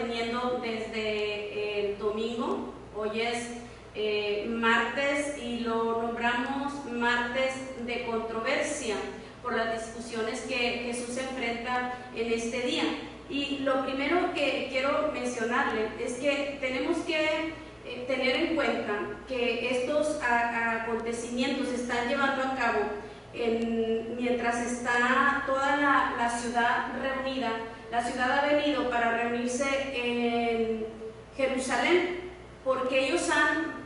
teniendo desde el domingo. Hoy es martes y lo nombramos martes de controversia por las discusiones que Jesús se enfrenta en este día. Y lo primero que quiero mencionarle es que tenemos que tener en cuenta que estos acontecimientos se están llevando a cabo mientras está toda la ciudad reunida. La ciudad ha venido para reunirse en Jerusalén, porque ellos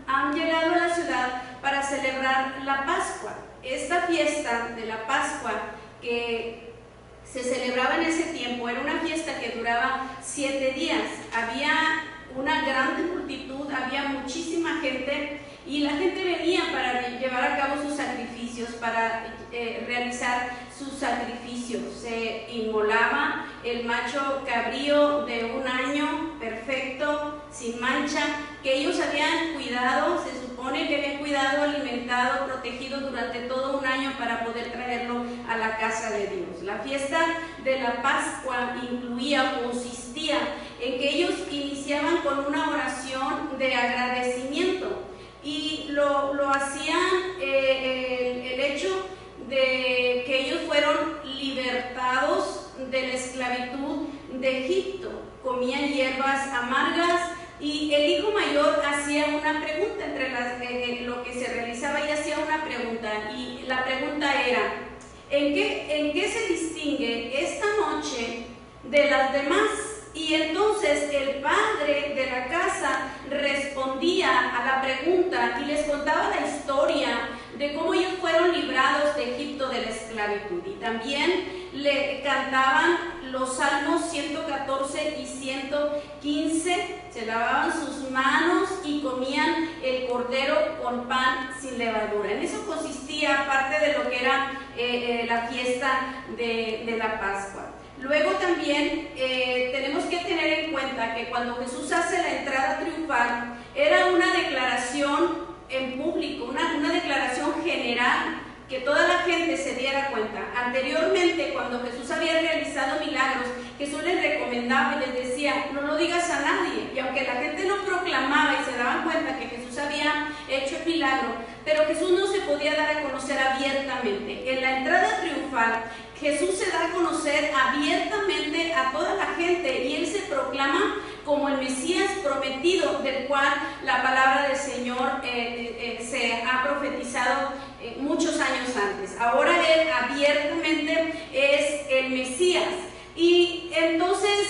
han llegado a la ciudad para celebrar la Pascua. Esta fiesta de la Pascua que se celebraba en ese tiempo era una fiesta que duraba 7 días. Había una gran multitud, había muchísima gente, y la gente venía para llevar a cabo sus sacrificios, para realizar sus sacrificios. Se inmolaba el macho cabrío de 1 año, perfecto, sin mancha, que ellos habían cuidado, se supone que habían cuidado, alimentado, protegido durante todo 1 año para poder traerlo a la casa de Dios. La fiesta de la Pascua consistía en que ellos iniciaban con una oración de agradecimiento, y lo hacían el hecho de que ellos fueron libertados de la esclavitud de Egipto. Comían hierbas amargas, y el hijo mayor hacía una pregunta entre lo que se realizaba, y hacía una pregunta, y la pregunta era: ¿en qué se distingue esta noche de las demás? Y entonces el padre de la casa respondía a la pregunta y les contaba la historia de cómo ellos fueron librados de Egipto, de la esclavitud. Y también le cantaban los salmos 114 y 115, se lavaban sus manos y comían el cordero con pan sin levadura. En eso consistía parte de lo que era la fiesta de la Pascua. Luego también tenemos que tener en cuenta que cuando Jesús hace la entrada triunfal, era una declaración en público, una declaración general, que toda la gente se diera cuenta. Anteriormente, cuando Jesús había realizado milagros, Jesús les recomendaba y les decía: no lo digas a nadie. Y aunque la gente lo proclamaba y se daban cuenta que Jesús había hecho el milagro, pero Jesús no se podía dar a conocer abiertamente. En la entrada triunfal, Jesús se da a conocer abiertamente a toda la gente, y Él se proclama como el Mesías prometido, del cual la palabra del Señor se ha profetizado muchos años antes. Ahora Él abiertamente es el Mesías. Y entonces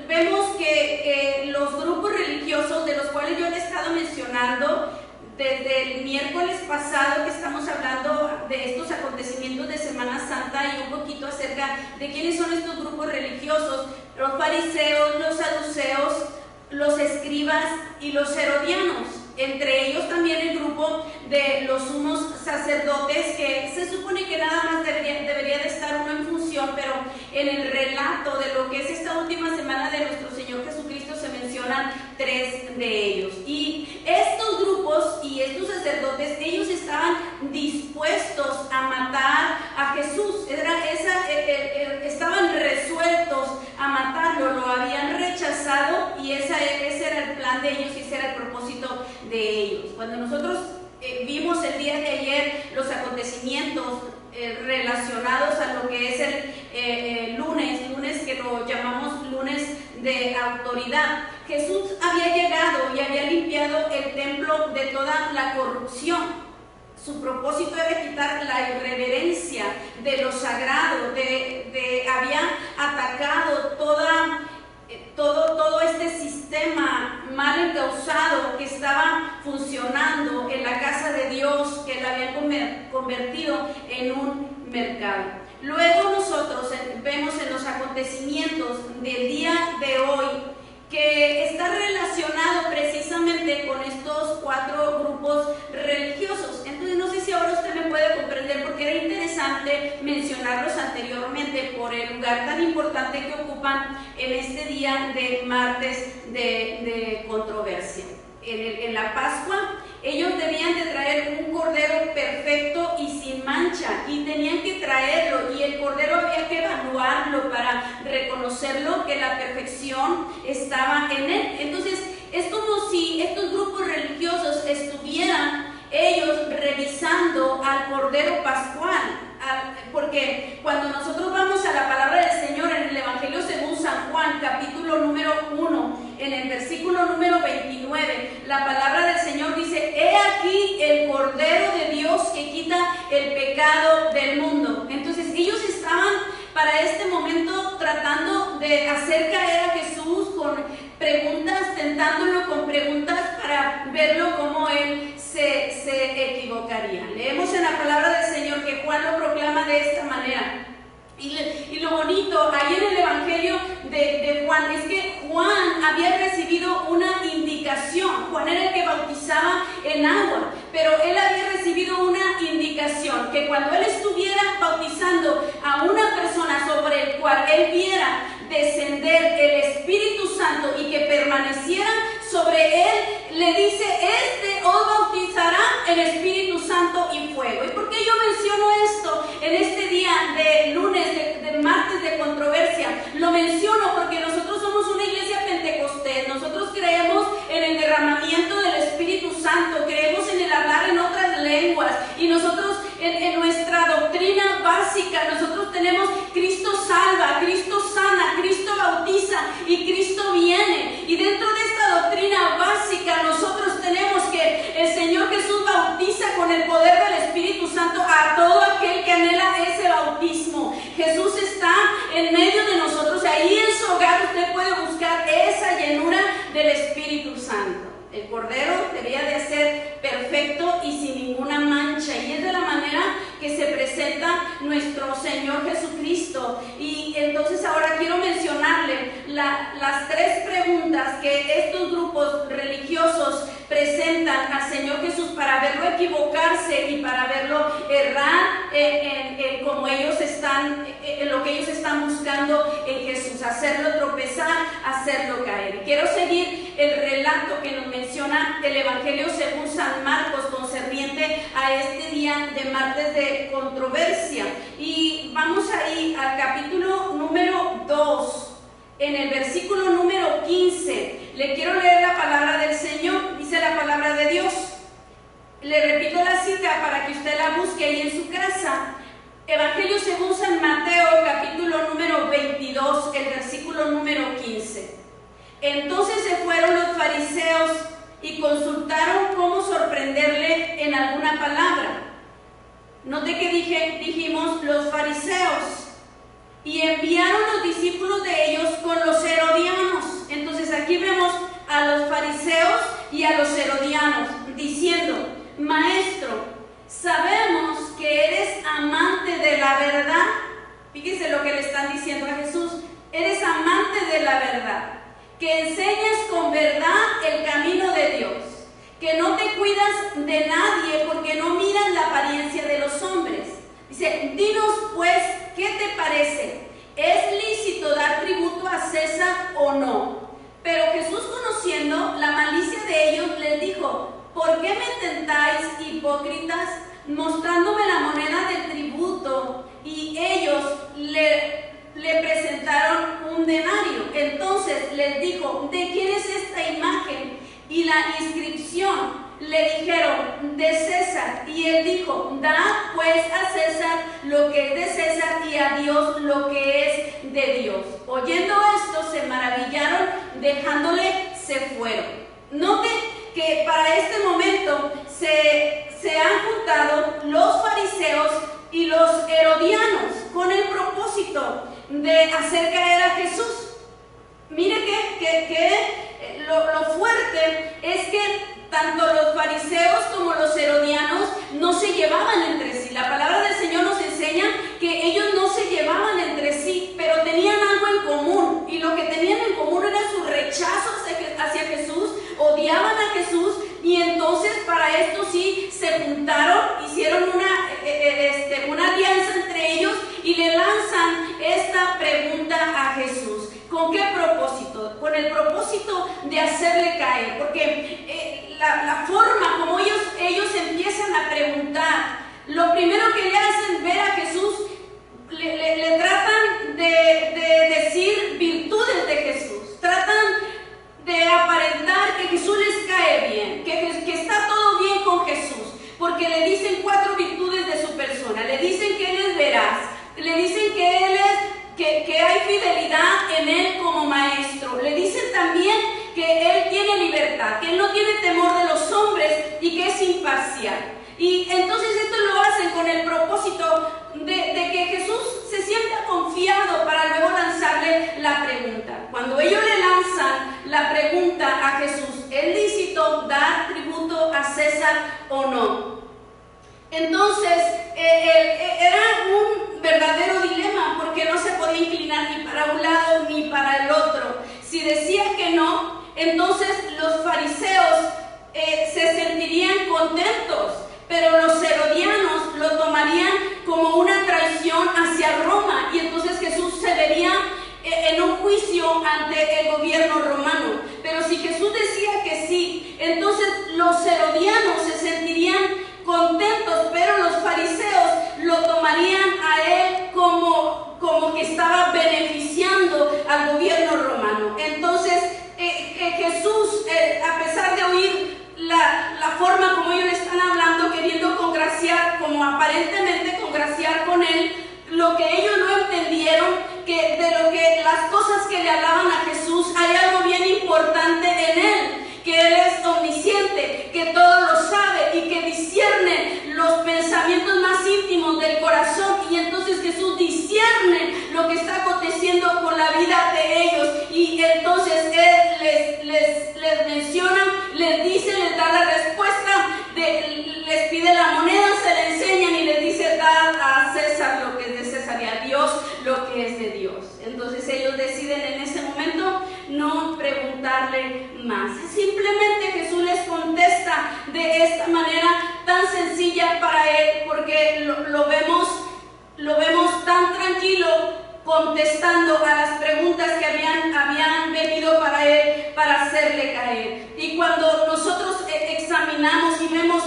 vemos que los grupos religiosos, de los cuales yo le he estado mencionando desde el miércoles pasado, que estamos hablando de estos acontecimientos de Semana Santa, y un poquito acerca de quiénes son estos grupos religiosos: los fariseos, los saduceos, los escribas y los herodianos. Entre ellos también el grupo de los sumos sacerdotes, que se supone que nada más debería de estar uno en función, pero en el relato de lo que es esta última semana de nuestro Señor Jesucristo se mencionan 3 de ellos. Y estos grupos y estos sacerdotes, ellos estaban dispuestos a matar a Jesús. Estaban resueltos a matarlo, lo habían rechazado, y ese era el plan de ellos, y ese era el propósito de ellos. Cuando nosotros vimos el día de ayer los acontecimientos relacionados a lo que es el lunes que lo llamamos lunes de autoridad, Jesús había llegado y había limpiado el templo de toda la corrupción. Su propósito era quitar la irreverencia de lo sagrado, había atacado todo este sistema mal encauzado que estaba funcionando en la casa de Dios, que la habían convertido en un mercado. Luego nosotros vemos en los acontecimientos del día de hoy que está relacionado precisamente con estos 4 grupos religiosos. Entonces no sé si ahora usted me puede comprender, porque era interesante mencionarlos anteriormente por el lugar tan importante que ocupan en este día de martes de controversia. En la Pascua ellos debían de traer un cordero perfecto y sin mancha, y tenían que traerlo, y el cordero había que evaluarlo para reconocerlo, que porque la perfección estaba en Él. Entonces, es como si estos grupos religiosos estuvieran ellos revisando al Cordero Pascual, porque cuando nosotros vamos a la palabra del Señor en el Evangelio según San Juan, capítulo número 1, en el versículo número 29, la palabra del Señor dice: he aquí el Cordero de Dios que quita el pecado del mundo. Entonces ellos estaban para este momento tratando de hacer caer a Jesús con preguntas, tentándolo con preguntas para verlo como Él se equivocaría. Leemos en la palabra del Señor que Juan lo proclama de esta manera. Y lo bonito ahí en el Evangelio de Juan es que Juan había recibido una indicación. Juan era el que bautizaba en agua, pero él había recibido una indicación que cuando él estuviera bautizando a una persona sobre el cual él viera descender el Espíritu Santo y que permaneciera sobre él, le dice: este os bautizará el Espíritu Santo y fuego. ¿Y por qué yo menciono esto en este día de lunes, de martes de controversia? Lo menciono porque nosotros somos una iglesia pentecostés, nosotros creemos en el derramamiento del Espíritu Santo, creemos en el hablar en otras lenguas, y nosotros en nuestra doctrina básica, nosotros tenemos Cristo salva, Cristo sana, Cristo bautiza y Cristo viene. Y dentro de esta doctrina básica nosotros tenemos que el Señor Jesús bautiza con el poder del Espíritu Santo a todo aquel que anhela ese bautismo. Jesús está en medio de nosotros, ahí en su hogar usted puede buscar esa llenura del Espíritu Santo. El Cordero debía de ser perfecto y sin ninguna mancha, y es de la manera que se presenta nuestro Señor Jesucristo. Y entonces ahora quiero mencionarle las tres preguntas que estos grupos religiosos presentan al Señor Jesús para verlo equivocarse y para verlo errar en como ellos están, en lo que ellos están buscando en Jesús, hacerlo tropezar, hacerlo caer. Quiero seguir el relato que nos menciona el Evangelio según San Marcos concerniente a este día de martes de controversia, y vamos ahí al capítulo número 2. En el versículo número 15, le quiero leer la palabra del Señor. Dice la palabra de Dios. Le repito la cita para que usted la busque ahí en su casa. Evangelio según San Mateo, capítulo número 22, el versículo número 15. Entonces se fueron los fariseos y consultaron cómo sorprenderle en alguna palabra. Note que dijimos los fariseos. Y enviaron los discípulos de ellos con los herodianos. Entonces aquí vemos a los fariseos y a los herodianos diciendo: Maestro, sabemos que eres amante de la verdad. Fíjense lo que le están diciendo a Jesús: eres amante de la verdad, que enseñas con verdad el camino de Dios, que no te cuidas de nadie porque no miras la apariencia de los hombres. Dice: dinos pues, ¿qué te parece? ¿Es lícito dar tributo a César o no? Pero Jesús, conociendo la malicia de ellos, les dijo: ¿por qué me tentáis, hipócritas, mostrándome la moneda del tributo? Y ellos le presentaron un denario. Entonces les dijo: ¿de quién es esta imagen y la inscripción? Le dijeron: de César. Y él dijo: dad pues a César lo que es de César y a Dios lo que es de Dios. Oyendo esto se maravillaron, dejándole se fueron. Note que para este momento se han juntado los fariseos y los herodianos con el propósito de hacer caer a Jesús. Mire que lo fuerte es que tanto los fariseos como los herodianos no se llevaban entre sí. La palabra del Señor nos enseña que ellos no se llevaban entre sí, pero tenían algo en común, y lo que tenían en común era su rechazo hacia Jesús, odiaban a Jesús, y entonces para esto sí se juntaron, hicieron una alianza entre ellos y le lanzan esta pregunta a Jesús. ¿Con qué propósito? Con el propósito de hacerle caer, porque la forma como ellos empiezan a preguntar, lo primero que le hacen ver a Jesús, le tratan de decir virtudes fidelidad en Él como maestro. Le dicen también que Él tiene libertad, que Él no tiene temor de los hombres y que es imparcial. Y entonces esto lo hacen con el propósito de que Jesús se sienta confiado para luego lanzarle la pregunta. Cuando ellos le lanzan la pregunta a Jesús, ¿es lícito dar tributo a César o no? Entonces era un verdadero dilema, porque no se podía inclinar ni para un lado ni para el otro. Si decía que no, entonces los fariseos se sentirían contentos, pero los herodianos lo tomarían como una traición hacia Roma, y entonces Jesús se vería en un juicio ante el gobierno romano. Pero si Jesús decía que sí, entonces los herodianos se sentirían contentos, pero los fariseos lo tomarían a él como que estaba beneficiando al gobierno romano. Entonces Jesús, a pesar de oír la forma como ellos le están hablando, queriendo congraciar, como aparentemente congraciar con él, lo que ellos no entendieron, que de lo que las cosas que le hablaban a Jesús, hay algo bien importante en él, que Él es omnisciente, que todo lo sabe y que discierne los pensamientos más íntimos del corazón. Y entonces Jesús discierne lo que está aconteciendo con la vida de ellos, y entonces Él les menciona, les dice, les da la respuesta, les pide la moneda, se le enseñan y les dice: dar a César lo que es de César y a Dios lo que es de Dios. Entonces ellos deciden en ese momento no preguntarle más. Simplemente Jesús les contesta de esta manera tan sencilla para él, porque lo vemos tan tranquilo contestando a las preguntas que habían venido para él, para hacerle caer. Y cuando nosotros examinamos y vemos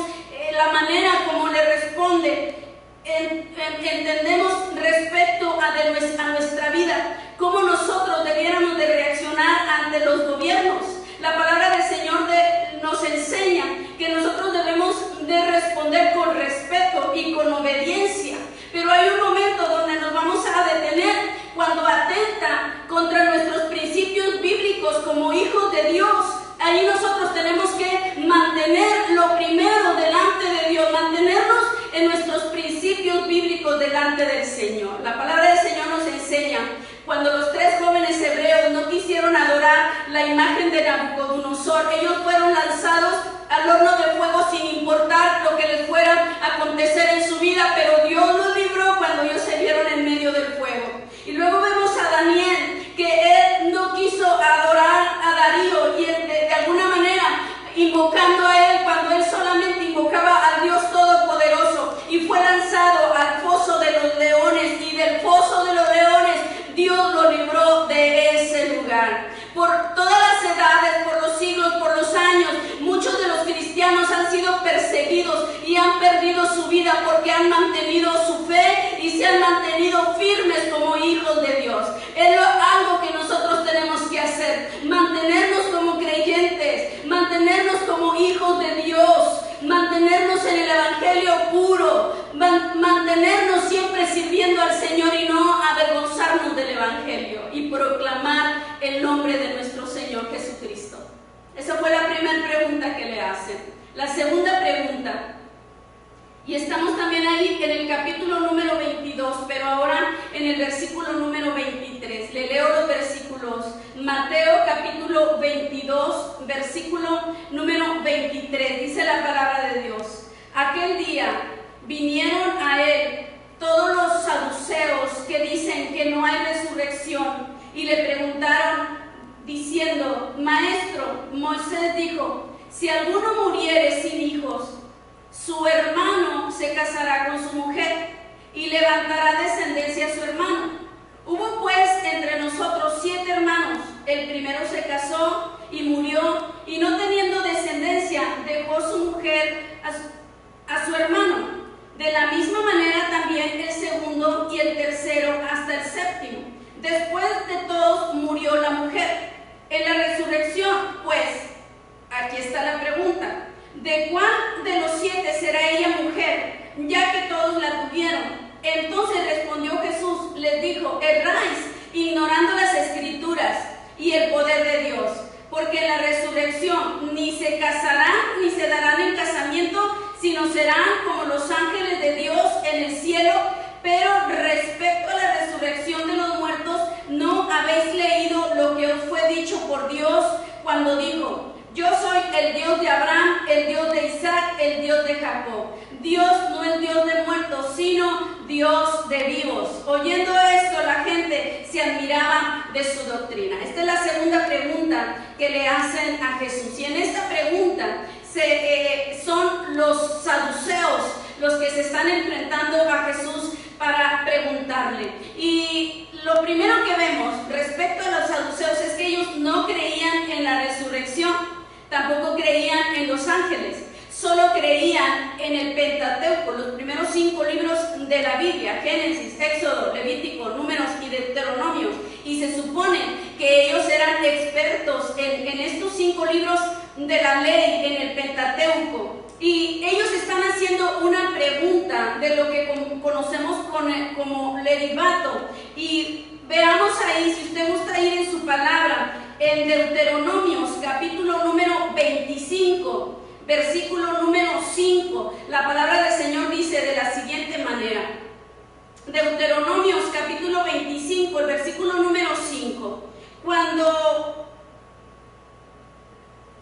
la manera como le responde, entendemos respecto a nuestra vida, cómo nosotros debiéramos de reaccionar ante los gobiernos. La palabra del Señor nos enseña que nosotros debemos de responder con respeto y con obediencia, pero hay un momento donde nos vamos a detener cuando atenta contra nuestros principios bíblicos como hijos de Dios. Ahí nosotros tenemos que mantener lo primero delante de Dios, mantenernos en nuestros principios bíblicos delante del Señor. La palabra del Señor nos enseña, cuando los 3 jóvenes hebreos no quisieron adorar la imagen de Nabucodonosor, ellos fueron lanzados al horno de fuego sin importar lo que les fuera a acontecer en su vida, pero Dios los libró cuando ellos se vieron en medio del fuego. Y luego vemos a Daniel, que él no quiso adorar a Darío, y de alguna manera invocando a él, cuando él solamente invocaba al Dios Todopoderoso, y fue lanzado al foso de los leones, y del foso de los leones Dios lo libró de ese lugar. Por todas las edades, por los siglos, por los años, muchos de los cristianos han sido perseguidos y han perdido su vida porque han mantenido su fe y se han mantenido firmes como hijos de Dios. Es algo que nosotros tenemos que hacer: mantenernos como creyentes, mantenernos como hijos de Dios, mantenernos en el evangelio puro, mantenernos siempre sirviendo al Señor y no avergonzarnos del evangelio, y proclamar el nombre de nuestro Señor Jesucristo. Esa fue la primera pregunta que le hacen. La segunda pregunta, y estamos también ahí en el capítulo número 22, pero ahora en el versículo número 23. Le leo los versículos. Mateo capítulo 22, versículo número 23. Dice la palabra de Dios: aquel día vinieron a él todos los saduceos que dicen que no hay resurrección, y le preguntaron diciendo: Maestro, Moisés dijo, si alguno muriere sin hijos, su hermano se casará con su mujer y levantará descendencia a su hermano. Hubo pues entre nosotros 7 hermanos. El primero se casó y murió, y no teniendo descendencia dejó su mujer a su hermano. De la misma manera también el segundo y el tercero hasta el séptimo. Después de todos murió la mujer. En la resurrección, pues, aquí está la pregunta: ¿de cuál de los 7 será ella mujer, ya que todos la tuvieron? Entonces respondió Jesús, les dijo: erráis, ignorando porque en la resurrección ni se casarán ni se darán en casamiento, sino serán como los ángeles de Dios en el cielo. Pero respecto a la resurrección de los muertos, ¿no habéis leído lo que os fue dicho por Dios cuando dijo: yo soy el Dios de Abraham, el Dios de Isaac, el Dios de Jacob? Dios no es Dios de muertos, sino Dios de vivos. Oyendo esto, la gente se admiraba de su doctrina. Esta es la segunda pregunta que le hacen a Jesús. Y en esta pregunta son los saduceos los que se están enfrentando a Jesús para preguntarle. Y lo primero que vemos respecto a los saduceos es que ellos no creían en la resurrección, tampoco creían en los ángeles, solo creían en el Pentateuco, los primeros 5 libros de la Biblia: Génesis, Éxodo, Levítico, Números y Deuteronomios. Y se supone que ellos eran expertos en estos 5 libros de la ley, en el Pentateuco. Y ellos están haciendo una pregunta de lo que conocemos como leribato. Y veamos ahí, si usted gusta ir en su palabra, en Deuteronomios, capítulo número 25, versículo número 5, la palabra del Señor dice de la siguiente manera. Deuteronomios, capítulo 25, el versículo número 5. Cuando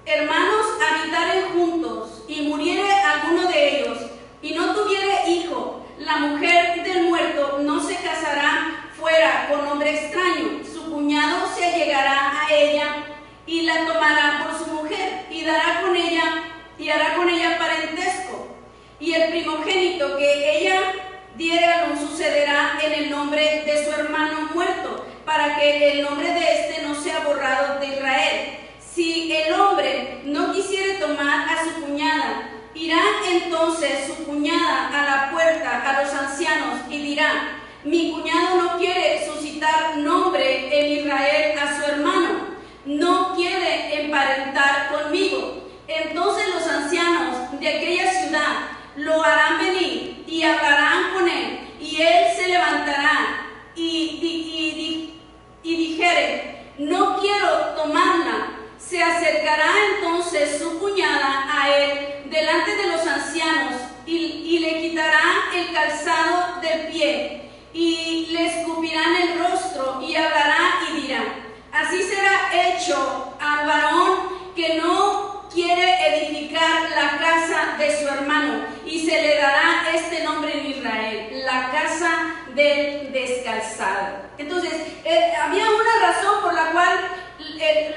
hermanos habitaren juntos y muriere alguno de ellos y no tuviere hijo, la mujer del muerto no se casará fuera con hombre extraño. Su cuñado se allegará a ella y la tomará por su mujer y hará con ella parentesco. Y el primogénito que ella diere a luz sucederá en el nombre de su hermano muerto, para que el nombre de éste no sea borrado de Israel. Si el hombre no quisiere tomar a su cuñada, irá entonces su cuñada a la puerta a los ancianos y dirá: mi cuñado no quiere suscitar nombre en Israel a su hermano, no quiere emparentar conmigo. Entonces los ancianos de aquella ciudad lo harán venir y hablarán con él, y él se levantará y dijere: no quiero tomarla. Se acercará entonces su cuñada a él delante de los ancianos y le quitará el calzado del pie y le escupirán el rostro y hablará y dirá: así será hecho al varón que no quiere edificar la casa de su hermano, y se le dará este nombre en Israel: la casa del descalzado. Entonces, había una razón por la cual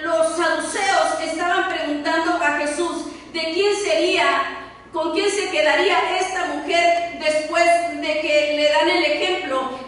los saduceos estaban preguntando a Jesús de quién sería, con quién se quedaría esta mujer después de que le dan el ejemplo.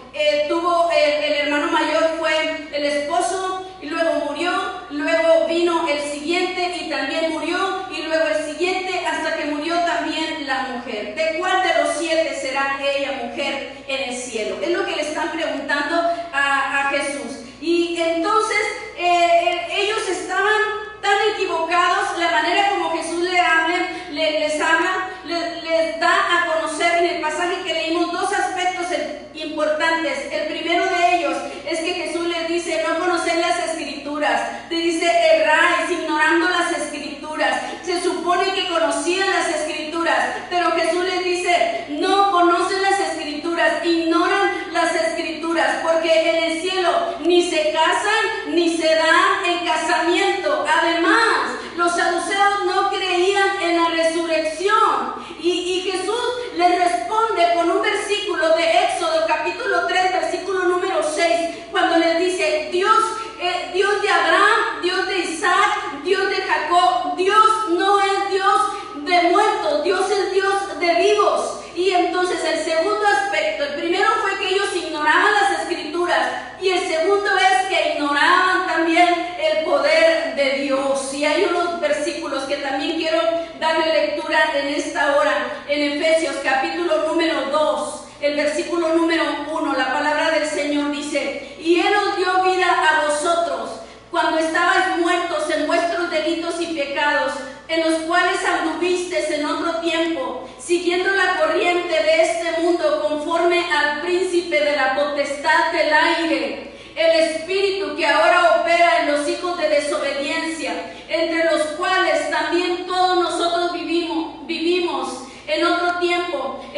Tuvo el hermano mayor, fue el esposo, y luego murió, luego vino el siguiente y también murió, y luego el siguiente, hasta que murió también la mujer. ¿De cuál de los 7 será ella mujer en el cielo? Es lo que le están preguntando a Jesús. Y entonces ellos estaban tan equivocados. La manera como Jesús les habla, les da a conocer en el pasaje que leímos 2 aspectos importantes. El primero de ellos es que Jesús les dice: no conocen las escrituras. Les dice: erráis ignorando las escrituras. Se supone que conocían las escrituras, pero Jesús les dice: no conocen las escrituras, ignoran las escrituras, porque en el cielo ni se casan ni se dan en casamiento. Además, los saduceos no creían en la resurrección, y Jesús les responde con un versículo de Éxodo capítulo 3, versículo número 6, cuando les dice: Dios de Abraham, Dios de Isaac, Dios de Jacob. Dios no es Dios de muertos, Dios es Dios de vivos. Y entonces el segundo aspecto, el primero fue que ellos ignoraban las escrituras, y el segundo es que ignoraban también el poder de Dios. Y hay unos versículos que también quiero darle lectura en esta hora, en Efesios capítulo número 2, el versículo número 1, la palabra del Señor dice: y Él os dio vida a vosotros cuando estabais muertos en vuestros delitos y pecados, en los cuales anduvisteis en otro tiempo, siguiendo la corriente de este mundo, conforme al príncipe de la potestad del aire, el espíritu que ahora opera en los hijos de desobediencia,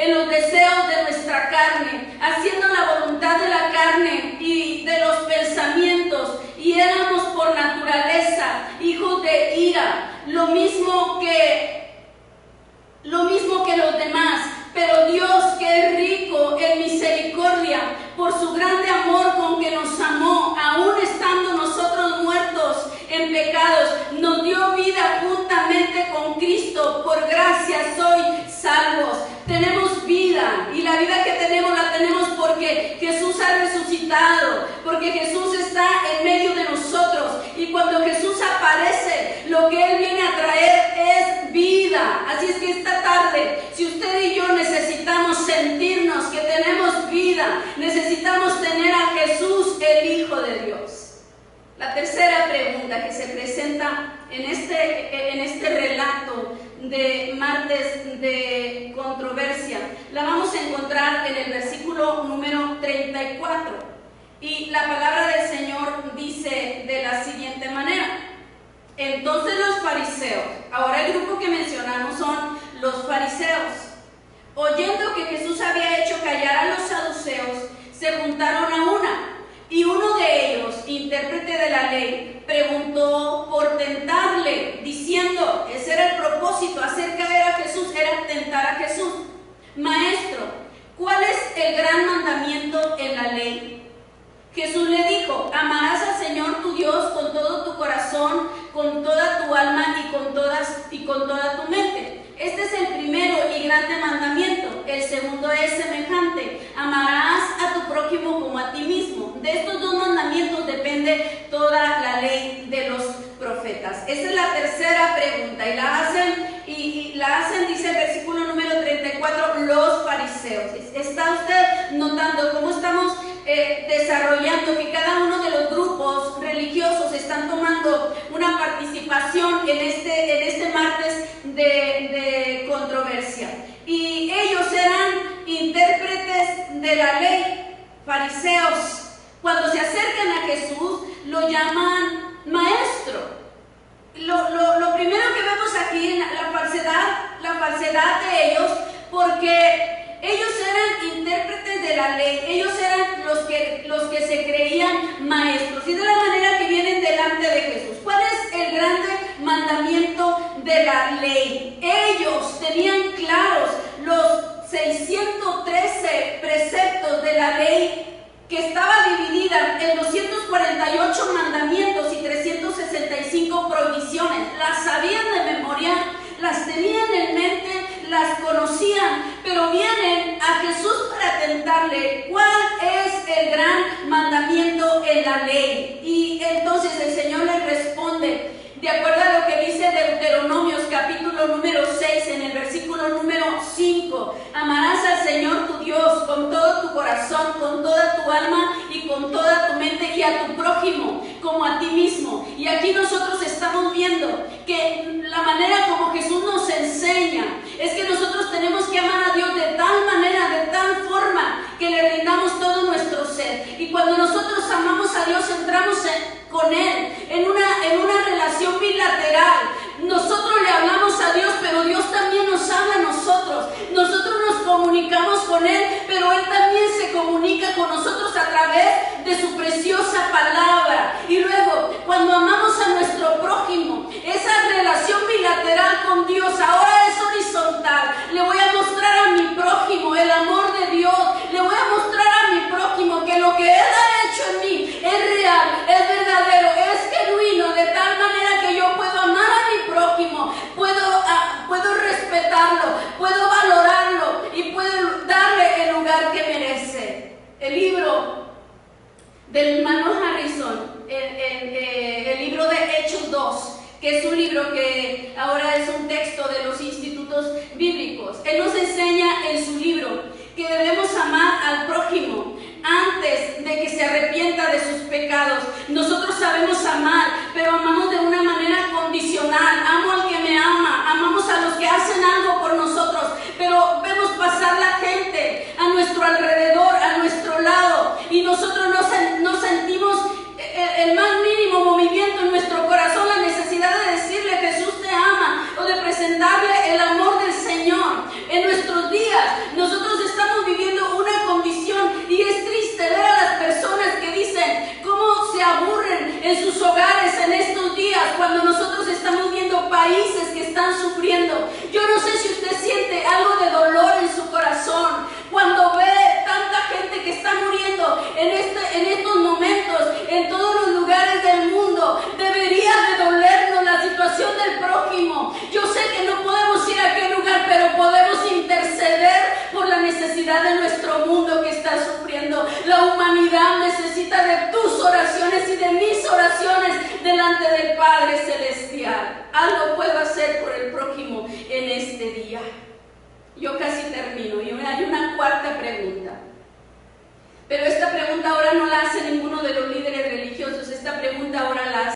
en los deseos de nuestra carne, haciendo la voluntad de la carne y de los pensamientos, y éramos por naturaleza hijos de ira, lo mismo que los demás. Pero Dios, que es rico en misericordia, por su grande amor con que nos amó, aún estando nosotros muertos en pecados, nos dio vida juntamente con Cristo. Por gracia sois salvos. Tenemos vida, y la vida que tenemos la tenemos porque Jesús ha resucitado, porque Jesús está en medio de nosotros, y cuando Jesús aparece, lo que Él viene a traer es vida. Así es que esta tarde, si usted y yo necesitamos sentirnos que tenemos vida, necesitamos tener a Jesús, el Hijo de Dios. La tercera pregunta que se presenta en este relato de martes de controversia, la vamos a encontrar en el versículo número 34. Y la palabra del Señor dice de la siguiente manera: entonces los fariseos, ahora el grupo que mencionamos son los fariseos, oyendo que Jesús había hecho callar a los saduceos, se juntaron a una. Y uno de ellos, intérprete de la ley, preguntó por tentarle, diciendo, ese era el propósito, hacer caer a Jesús, era tentar a Jesús. Maestro, ¿cuál es el gran mandamiento en la ley? Jesús le dijo, amarás al Señor tu Dios con todo tu corazón, con toda tu alma y con toda tu mente. Este es el primero y grande mandamiento. El segundo es semejante: amarás a tu prójimo como a ti mismo. De estos dos mandamientos depende toda la ley de los profetas. Esa es la tercera pregunta, y la hacen, dice el versículo número 34, los fariseos. ¿Está usted notando cómo estamos desarrollando que cada uno de los grupos religiosos están tomando una participación en este martes de controversia? Y ellos eran intérpretes de la ley, fariseos. Cuando se acercan a Jesús, lo llaman maestro. Lo primero que vemos aquí, la falsedad de ellos, porque ellos eran intérpretes de la ley, ellos eran los que se creían maestros, y de la manera que vienen delante de Jesús. ¿Cuál es el grande mandamiento de la ley? Ellos tenían claros los 613 preceptos de la ley, que estaba dividida en 248 mandamientos y 365 prohibiciones. Las sabían de memoria, las tenían en mente, las conocían, pero vienen a Jesús para tentarle. ¿Cuál es el gran mandamiento en la ley? Y entonces el Señor les responde, de acuerdo a lo que dice Deuteronomios capítulo número 6, en el versículo número 5, amarás al Señor tu Dios con todo tu corazón, con toda tu alma y con toda tu mente, y a tu prójimo como a ti mismo. Y aquí nosotros estamos viendo que la manera como Jesús nos enseña es que nosotros tenemos que amar a Dios de tal manera, de tal forma, que le rindamos todo nuestro ser. Y cuando nosotros amamos a Dios, entramos con Él en una relación bilateral. Nosotros le hablamos a Dios, pero Dios también nos habla a nosotros. Nosotros nos comunicamos con Él, pero Él también se comunica con nosotros a través de su preciosa palabra. Y luego, cuando amamos a nuestro prójimo, esa relación bilateral con Dios ahora es horizontal. Le voy a mostrar a mi prójimo el amor de Dios. Le voy a mostrar a mi prójimo que lo que Él ha hecho en mí es real, es verdadero, es genuino, de tal manera que yo puedo amar a mi prójimo, puedo respetarlo, puedo valorarlo y puedo darle el lugar que merece. El libro del hermano Harrison, el libro de Hechos 2, que es un libro que ahora es un texto de los institutos bíblicos, él nos enseña en su libro que debemos amar al prójimo antes de que se arrepienta de sus pecados. Nosotros sabemos amar, pero amamos de una manera condicional. Amo al que me ama, amamos a los que hacen algo por nosotros, pero vemos pasar la gente a nuestro alrededor, a nuestro lado, y nosotros no sentimos el más mínimo movimiento en nuestro corazón, la necesidad de decirle Jesús te ama, o de presentarle el amor del Señor. En nuestros días nosotros Yo casi termino. Y hay una cuarta pregunta. Pero esta pregunta ahora no la hacen en